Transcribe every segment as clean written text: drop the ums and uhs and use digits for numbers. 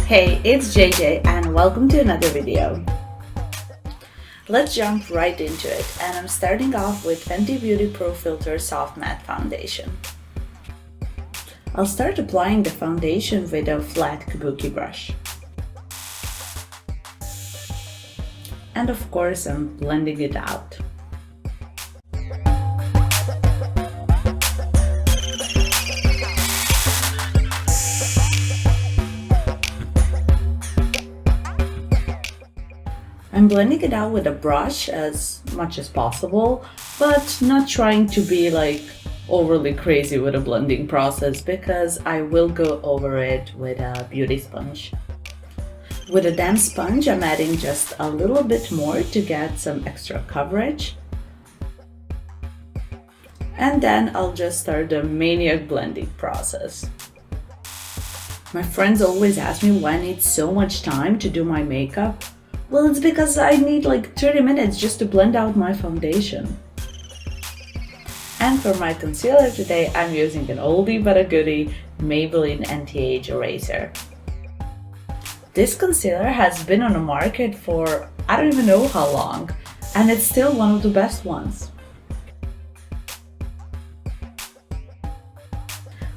Hey, it's JJ and welcome to another video. Let's jump right into it, and I'm starting off with Fenty Beauty Pro Filter Soft Matte Foundation. I'll start applying the foundation with a flat kabuki brush. And of course, I'm blending it out. I'm blending it out with a brush as much as possible, but not trying to be overly crazy with a blending process because I will go over it with a beauty sponge. With a damp sponge, I'm adding just a little bit more to get some extra coverage. And then I'll just start the maniac blending process. My friends always ask me why I need so much time to do my makeup. Well, it's because I need 30 minutes just to blend out my foundation. And for my concealer today, I'm using an oldie but a goodie Maybeline Anti-Age Eraser. This concealer has been on the market for I don't even know how long, and it's still one of the best ones.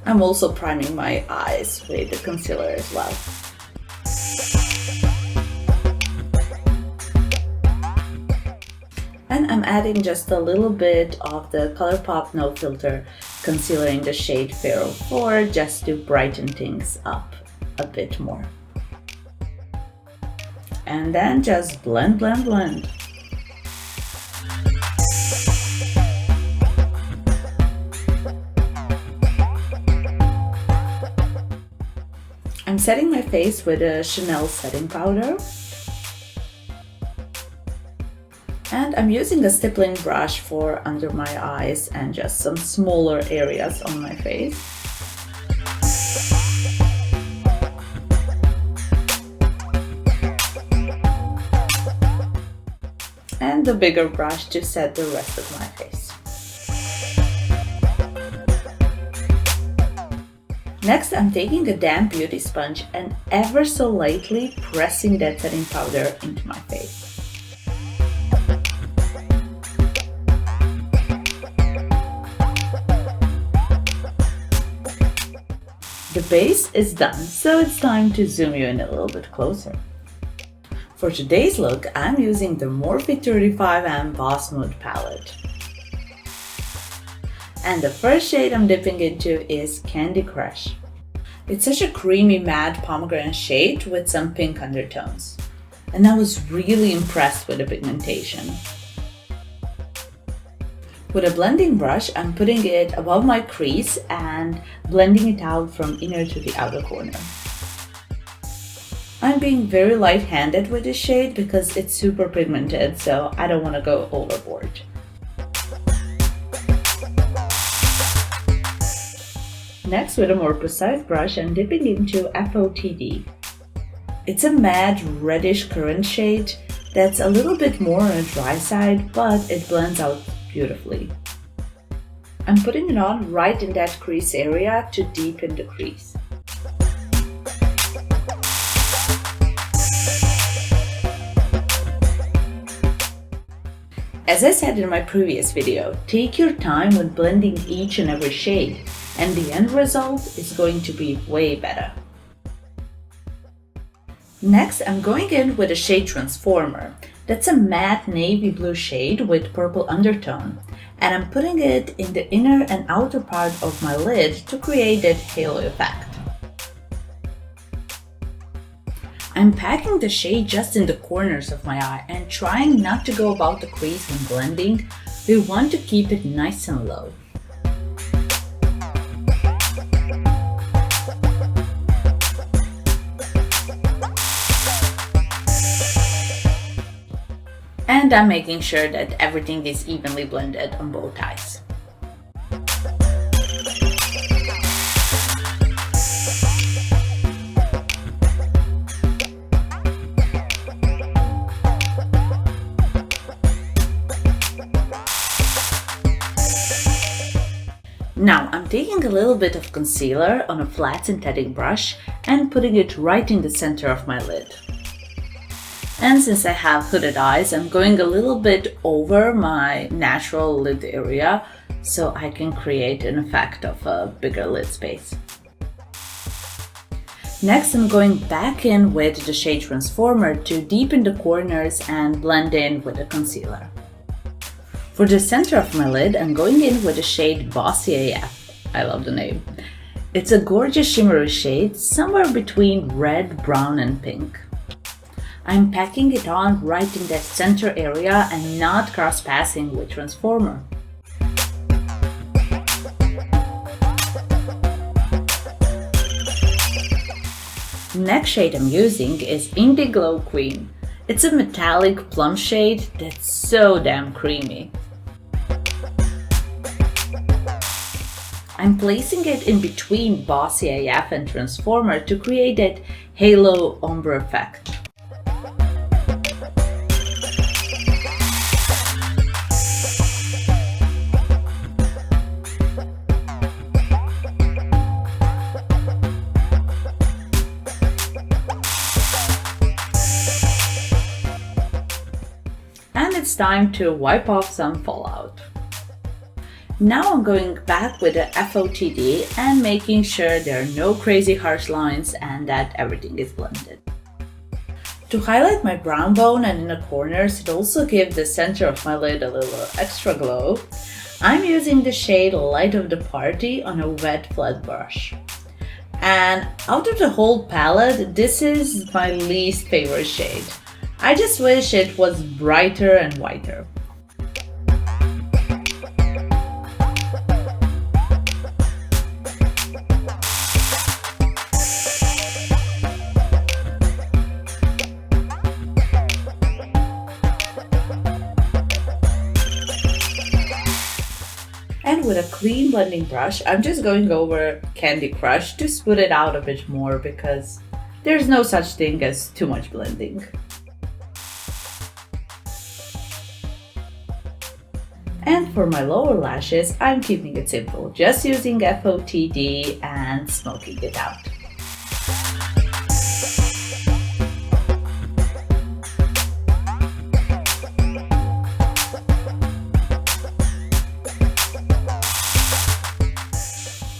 I'm also priming my eyes with the concealer as well. And I'm adding just a little bit of the Colourpop No Filter concealer in the shade 04 just to brighten things up a bit more. And then just blend, blend, blend. I'm setting my face with a Chanel setting powder. And I'm using a stippling brush for under my eyes and just some smaller areas on my face. And the bigger brush to set the rest of my face. Next, I'm taking a damp beauty sponge and ever so lightly pressing that setting powder into my face. The base is done, so it's time to zoom you in a little bit closer. For today's look, I'm using the Morphe 35M Boss Mood palette. And the first shade I'm dipping into is Candy Crush. It's such a creamy matte pomegranate shade with some pink undertones. And I was really impressed with the pigmentation. With a blending brush, I'm putting it above my crease and blending it out from inner to the outer corner. I'm being very light-handed with this shade because it's super pigmented, so I don't want to go overboard. Next, with a more precise brush, I'm dipping into FOTD. It's a matte reddish currant shade that's a little bit more on the dry side, but it blends out beautifully. I'm putting it on right in that crease area to deepen the crease. As I said in my previous video, take your time when blending each and every shade, and the end result is going to be way better. Next, I'm going in with a shade transformer. That's a matte navy blue shade with purple undertone, and I'm putting it in the inner and outer part of my lid to create that halo effect. I'm packing the shade just in the corners of my eye and trying not to go about the crease when blending. We want to keep it nice and low. And I'm making sure that everything is evenly blended on both eyes. Now I'm I'm taking a little bit of concealer on a flat synthetic brush and putting it right in the center of my lid. And since I have hooded eyes, I'm going a little bit over my natural lid area so I can create an effect of a bigger lid space. Next, I'm going back in with the shade transformer to deepen the corners and blend in with the concealer. For the center of my lid, I'm going in with the shade Bossy AF. I love the name. It's a gorgeous shimmery shade, somewhere between red, brown, and pink. I'm packing it on right in that center area and not cross-passing with transformer. The next shade I'm using is Indigo Queen. It's a metallic plum shade that's so damn creamy. I'm placing it in between Bossy AF and Transformer to create that halo ombre effect. And it's time to wipe off some fallout. Now I'm going back with the FOTD and making sure there are no crazy harsh lines and that everything is blended. To highlight my brown bone and in the corners, it also gives the center of my lid a little extra glow. I'm using the shade Light of the Party on a wet flat brush. And out of the whole palette, this is my least favorite shade. I just wish it was brighter and whiter. And with a clean blending brush, I'm just going over Candy Crush to smooth it out a bit more because there's no such thing as too much blending. And for my lower lashes, I'm keeping it simple, just using FOTD and smoking it out.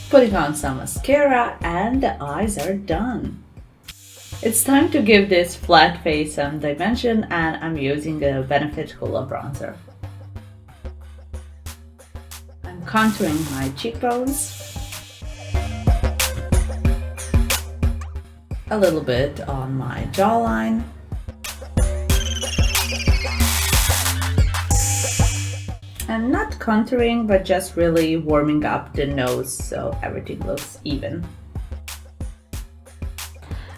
Putting on some mascara and the eyes are done. It's time to give this flat face some dimension and I'm using a Benefit Hoola bronzer. I'm contouring my cheekbones, a little bit on my jawline, and not contouring but just really warming up the nose so everything looks even.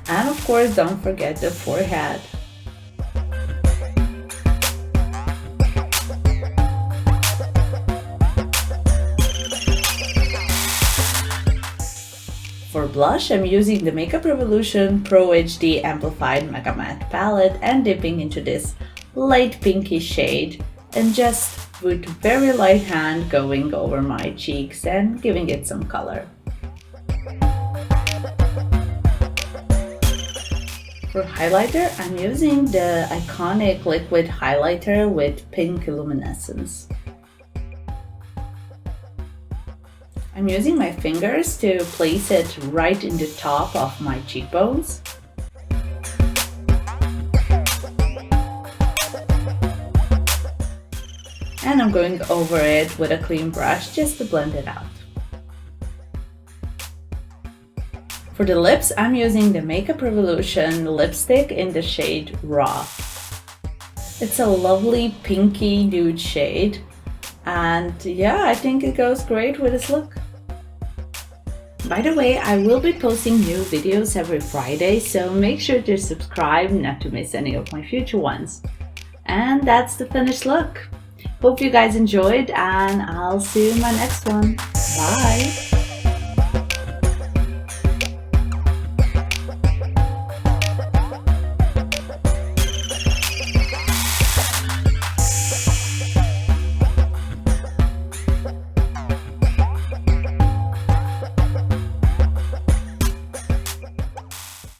And of course, don't forget the forehead. For blush, I'm using the Makeup Revolution Pro HD Amplified Mega Matte palette and dipping into this light pinky shade and just with very light hand going over my cheeks and giving it some color. For highlighter, I'm using the iconic liquid highlighter with pink luminescence. I'm using my fingers to place it right in the top of my cheekbones. And I'm going over it with a clean brush just to blend it out. For the lips, I'm using the Makeup Revolution lipstick in the shade Raw. It's a lovely pinky nude shade. And yeah, I think it goes great with this look. By the way, I will be posting new videos every Friday, so make sure to subscribe not to miss any of my future ones. And that's the finished look. Hope you guys enjoyed and I'll see you in my next one. Bye!